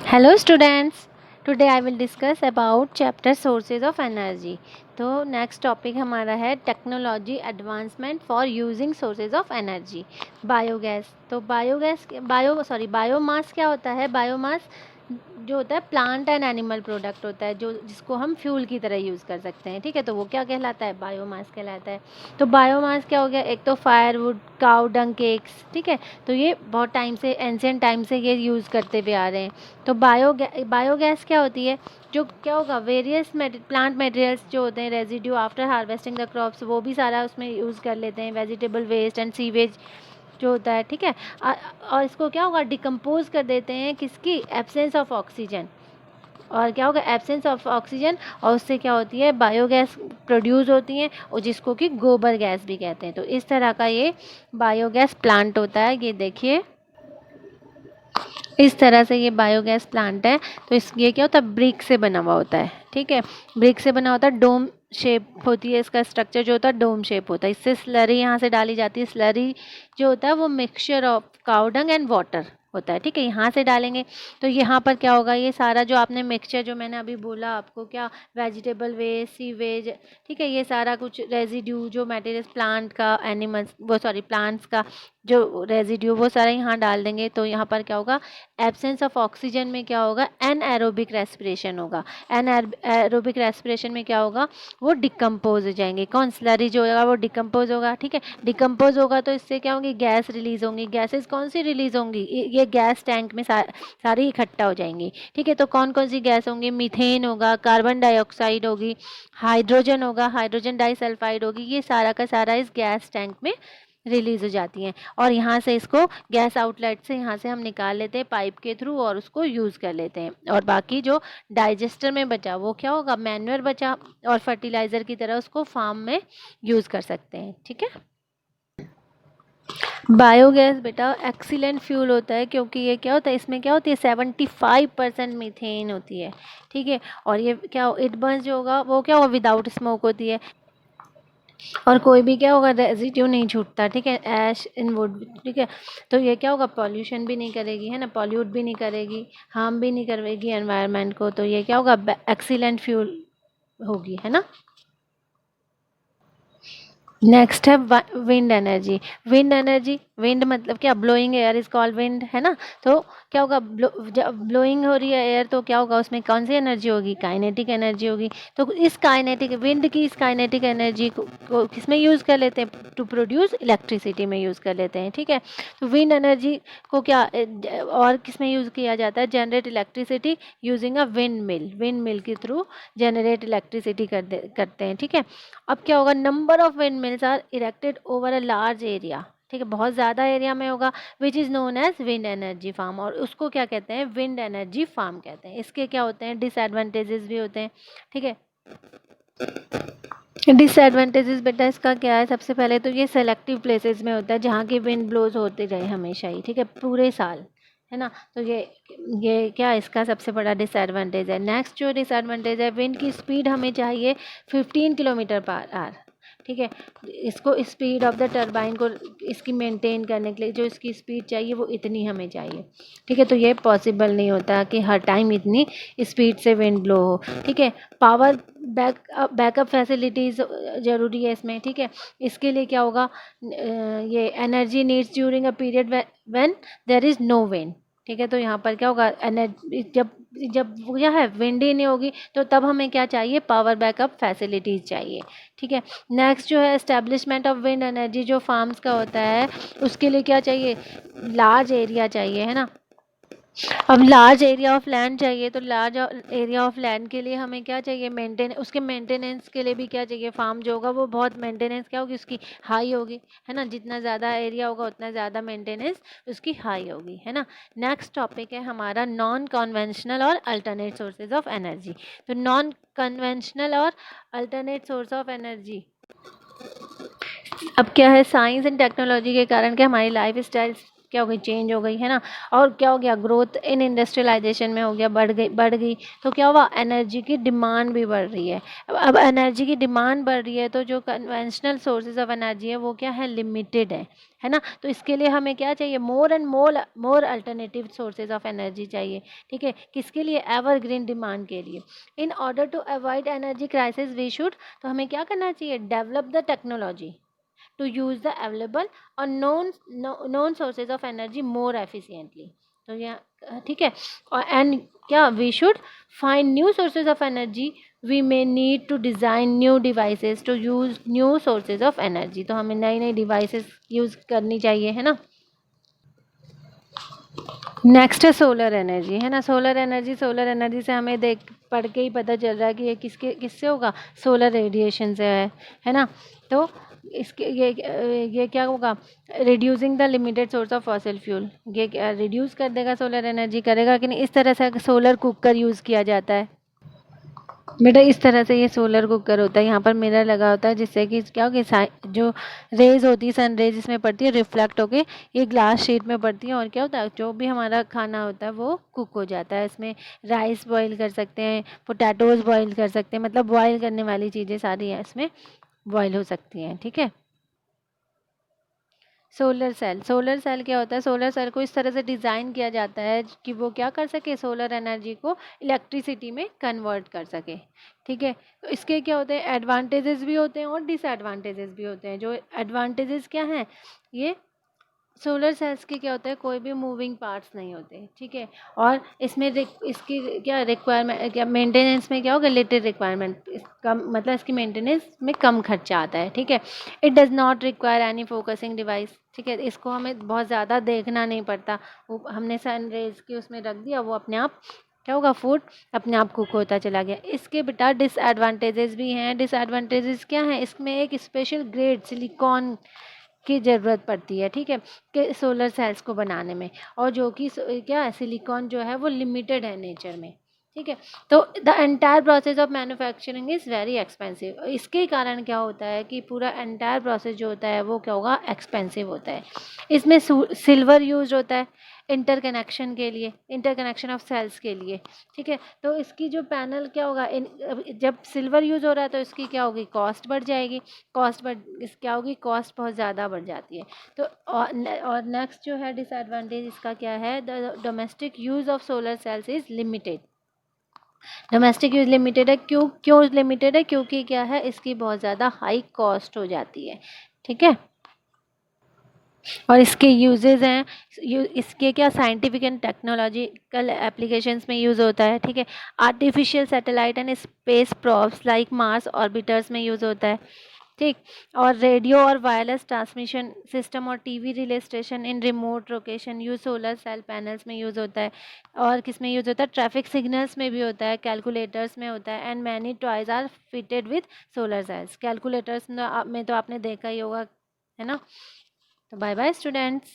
Hello students, today I will discuss about chapter sources of energy. तो next topic हमारा है technology advancement for using sources of energy. Biogas. तो biomass क्या होता है? Biomass जो होता है प्लांट एंड एनिमल प्रोडक्ट होता है, जो जिसको हम फ्यूल की तरह यूज़ कर सकते हैं। ठीक है, तो वो क्या कहलाता है? बायोमास कहलाता है। तो बायोमास क्या हो गया? एक तो फायरवुड, काउ डंग केक्स। ठीक है, तो ये बहुत टाइम से, एंशिएंट टाइम से ये यूज़ करते हुए आ रहे हैं। तो बायोगैस क्या होती है? जो क्या होगा, वेरियस प्लांट मटेरियल्स जो होते हैं, residue after harvesting the crops, वो भी सारा उसमें यूज़ कर लेते हैं। वेजिटेबल वेस्ट एंड सीवेज जो होता है, ठीक है, और इसको क्या होगा, डिकम्पोज कर देते हैं किसकी? Absence of oxygen. और क्या होगा? एब्सेंस ऑफ ऑक्सीजन, और उससे क्या होती है? बायोगैस प्रोड्यूस होती हैं, और जिसको कि गोबर गैस भी कहते हैं। तो इस तरह का ये बायोगैस प्लांट होता है। ये देखिए, इस तरह से ये बायोगैस प्लांट है। तो ये क्या होता है? ब्रिक से बना हुआ होता है। ठीक है, ब्रिक से बना होता है, डोम शेप होती है इसका स्ट्रक्चर, जो होता है डोम शेप होता है। इससे स्लरी यहाँ से डाली जाती है। स्लरी जो होता है वो mixture of cow dung and water होता है। ठीक है, यहाँ से डालेंगे तो यहाँ पर क्या होगा? ये सारा जो आपने मिक्सचर, जो मैंने अभी बोला आपको, क्या, वेजिटेबल वेस्ट, सीवेज, ठीक है, ये सारा कुछ रेजिड्यू जो मटेरियल प्लांट का, एनिमल्स वो सॉरी प्लांट्स का जो रेजिड्यू, वो सारा यहाँ डाल देंगे। तो यहाँ पर क्या होगा? एब्सेंस ऑफ ऑक्सीजन में क्या होगा? एनएरोबिक रेस्पिरेशन होगा। एनएरोबिक रेस्पिरेशन में क्या होगा? वो डिकम्पोज हो जाएंगे। कौन? स्लरी जो होगा वो डिकम्पोज होगा। ठीक है, डिकम्पोज होगा तो इससे क्या होंगी? गैस रिलीज होंगी। गैसेस कौन सी रिलीज होंगी? ये गैस टैंक में सारी इकट्ठा हो जाएंगी। ठीक है, तो कौन कौन सी गैस होंगी? मीथेन होगा, कार्बन डाइऑक्साइड होगी, हाइड्रोजन होगा, हाइड्रोजन डाइसल्फाइड होगी। ये सारा का सारा इस गैस टैंक में रिलीज हो जाती हैं। और यहाँ से इसको गैस आउटलेट से यहाँ से हम निकाल लेते हैं पाइप के थ्रू, और उसको यूज़ कर लेते हैं। और बाकी जो डाइजेस्टर में बचा वो क्या होगा? मैन्योर बचा, और फर्टिलाइज़र की तरह उसको फार्म में यूज़ कर सकते हैं। ठीक है, बायोगैस बेटा एक्सीलेंट फ्यूल होता है, क्योंकि ये क्या होता है, इसमें क्या होती है? 75% मीथेन होती है। ठीक है, और ये क्या, इट बर्न्स जो होगा वो क्या होगा? विदाउट स्मोक होती है, और कोई भी क्या होगा? रेजिड्यू नहीं छूटता। ठीक है, ऐश इन वुड। ठीक है, तो ये क्या होगा? पॉल्यूशन भी नहीं करेगी, है ना, पॉल्यूट भी नहीं करेगी, हार्म भी नहीं करेगी एनवायरनमेंट को। तो ये क्या होगा? एक्सीलेंट फ्यूल होगी, है ना। नेक्स्ट है wind energy. Wind energy, wind मतलब क्या? Blowing air is called wind, है ना। तो क्या होगा? जब ब्लोइंग हो रही है एयर, तो क्या होगा? उसमें कौन सी एनर्जी होगी? काइनेटिक एनर्जी होगी। तो इस काइनेटिक विंड की इस काइनेटिक एनर्जी को किस में यूज़ कर लेते हैं? टू प्रोड्यूस इलेक्ट्रिसिटी में यूज़ कर लेते हैं। ठीक है, तो विंड एनर्जी को क्या और किस में यूज़ किया जाता है? Generate electricity using a wind mill. Wind mill के थ्रू जनरेट इलेक्ट्रिसिटी करते हैं। ठीक है, अब क्या होगा? Number of windmills are erected over a large area. ठीक है, बहुत ज़्यादा एरिया में होगा, which is known as wind energy farm, और उसको क्या कहते हैं? विंड एनर्जी फार्म कहते हैं। इसके क्या होते हैं? डिसएडवांटेजेस भी होते हैं। ठीक है, डिसएडवांटेजेस बेटा इसका क्या है? सबसे पहले तो ये सेलेक्टिव प्लेसेस में होता है, जहाँ की विंड ब्लोज होते रहे हमेशा ही, ठीक है, पूरे साल, है ना। तो ये क्या इसका सबसे बड़ा डिसएडवांटेज है। नेक्स्ट जो डिसएडवांटेज है, विंड की स्पीड हमें चाहिए 15 किलोमीटर पर आवर। ठीक है, इसको स्पीड ऑफ द टरबाइन को इसकी मेंटेन करने के लिए जो इसकी स्पीड चाहिए वो इतनी हमें चाहिए। ठीक है, तो ये पॉसिबल नहीं होता कि हर टाइम इतनी स्पीड से विंड ब्लो हो। ठीक है, पावर बैकअप फैसिलिटीज़ ज़रूरी है इसमें। ठीक है, इसके लिए क्या होगा? ये energy needs during a period when there is no wind. ठीक है, तो यहाँ पर क्या होगा? एनर्जी जब जब वो क्या है, विंड ही नहीं होगी, तो तब हमें क्या चाहिए? पावर बैकअप फैसिलिटीज़ चाहिए। ठीक है, नेक्स्ट जो है एस्टेब्लिशमेंट ऑफ विंड एनर्जी, जो फार्म्स का होता है उसके लिए क्या चाहिए? लार्ज एरिया चाहिए, है ना। अब लार्ज एरिया ऑफ लैंड चाहिए, तो लार्ज एरिया ऑफ लैंड के लिए हमें क्या चाहिए? उसके मेंटेनेंस के लिए भी क्या चाहिए? फार्म जो होगा वो बहुत मेंटेनेंस क्या होगी उसकी? हाई होगी, है ना। जितना ज़्यादा एरिया होगा उतना ज़्यादा मेंटेनेंस उसकी हाई होगी, है ना। नेक्स्ट टॉपिक है हमारा नॉन कन्वेंशनल और अल्टरनेट सोर्सेज ऑफ एनर्जी। तो नॉन कन्वेंशनल और अल्टरनेट सोर्स ऑफ एनर्जी, अब क्या है? साइंस एंड टेक्नोलॉजी के कारण क्या हमारी लाइफ स्टाइल क्या हो गई, चेंज हो गई, है ना। और क्या हो गया, ग्रोथ इन इंडस्ट्रियलाइजेशन में हो गया, बढ़ गई। तो क्या हुआ, एनर्जी की डिमांड भी बढ़ रही है। अब एनर्जी की डिमांड बढ़ रही है तो जो कन्वेंशनल सोर्सेज ऑफ एनर्जी है वो क्या है, लिमिटेड है ना। तो इसके लिए हमें क्या चाहिए, more and more alternative sources of energy चाहिए, ठीक है। किसके लिए, एवरग्रीन डिमांड के लिए। In order to avoid energy crisis we should, तो हमें क्या करना चाहिए, develop the technology to use the available or known sources of energy more efficiently। तो यह ठीक है। और एंड क्या, we should find new sources of energy, we may need to design new devices to use new sources of energy. तो हमें नई नई डिवाइसेस यूज़ करनी चाहिए, है ना। नेक्स्ट है सोलर एनर्जी, है ना। सोलर एनर्जी से हमें देख पढ़ के ही पता चल रहा है कि ये किससे होगा, सोलर रेडिएशन से है ना। तो इसके ये क्या होगा, reducing the limited source of fossil fuel, ये रिड्यूस कर देगा, सोलर एनर्जी करेगा कि नहीं। इस तरह से सोलर कुकर यूज़ किया जाता है बेटा, इस तरह से ये सोलर कुकर होता है, यहाँ पर मिरर लगा होता है जिससे कि क्या हो कि जो रेज होती है, सन रेज इसमें पड़ती है, रिफ्लेक्ट होके ये ग्लास शीट में पड़ती है, और क्या होता है, जो भी हमारा खाना होता है वो कुक हो जाता है। इसमें राइस बॉईल कर सकते हैं, पोटैटोज बॉईल कर सकते हैं, मतलब बॉईल करने वाली चीज़ें सारी हैं इसमें बॉईल हो सकती हैं, ठीक है। सोलर सेल क्या होता है, सोलर सेल को इस तरह से डिज़ाइन किया जाता है कि वो क्या कर सके, सोलर एनर्जी को इलेक्ट्रिसिटी में कन्वर्ट कर सके, ठीक है। तो इसके क्या होते हैं, एडवांटेजेस भी होते हैं और डिसएडवांटेजेस भी होते हैं। जो एडवांटेजेस क्या हैं, ये सोलर सेल्स के क्या होता है, कोई भी मूविंग पार्ट्स नहीं होते, ठीक है। और इसमें इसकी क्या रिक्वायरमेंट, क्या मेंटेनेंस में क्या होगा, लिटिल रिक्वायरमेंट, कम, मतलब इसकी मेंटेनेंस में कम खर्चा आता है, ठीक है। It does not require any focusing device, ठीक है। इसको हमें बहुत ज़्यादा देखना नहीं पड़ता, वो हमने सन रेज की उसमें रख दिया, वो अपने आप क्या होगा, फूड अपने आप कुक होता चला गया। इसके बेटा डिसएडवांटेजेस भी हैं। डिसएडवांटेजेस क्या हैं, इसमें एक स्पेशल ग्रेड सिलिकॉन की ज़रूरत पड़ती है, ठीक है, कि सोलर सेल्स को बनाने में, और जो कि क्या सिलिकॉन जो है वो लिमिटेड है नेचर में, ठीक है। तो the entire process of manufacturing is very expensive. इसके कारण क्या होता है कि पूरा एंटायर प्रोसेस जो होता है वो क्या होगा, एक्सपेंसिव होता है। इसमें सिल्वर यूज होता है इंटरकनेक्शन के लिए, इंटरकनेक्शन ऑफ सेल्स के लिए, ठीक है। तो इसकी जो पैनल क्या होगा, जब सिल्वर यूज़ हो रहा है तो इसकी क्या होगी, कॉस्ट बढ़ जाएगी, क्या होगी, कॉस्ट बहुत ज़्यादा बढ़ जाती है। तो और नेक्स्ट जो है डिसएडवांटेज इसका क्या है, the domestic use of solar cells is limited. Domestic use limited है, क्यों क्यों लिमिटेड है, क्योंकि क्या है, इसकी बहुत ज़्यादा हाई कॉस्ट हो जाती है, ठीक है। और इसके यूजेस हैं, इसके क्या साइंटिफिक एंड टेक्नोलॉजिकल एप्लीकेशंस में यूज़ होता है, ठीक है। Artificial satellite and space probes like Mars orbiters में यूज़ होता है, ठीक। और रेडियो और वायरलेस ट्रांसमिशन सिस्टम और TV relay station in remote location use solar cell panels में यूज़ होता है। और किस में यूज़ होता है, ट्रैफिक सिग्नल्स में भी होता है, कैलकुलेटर्स में होता है। And many toys are fitted with solar cells. Calculators में तो आपने देखा ही होगा, है ना। तो बाय बाय स्टूडेंट्स।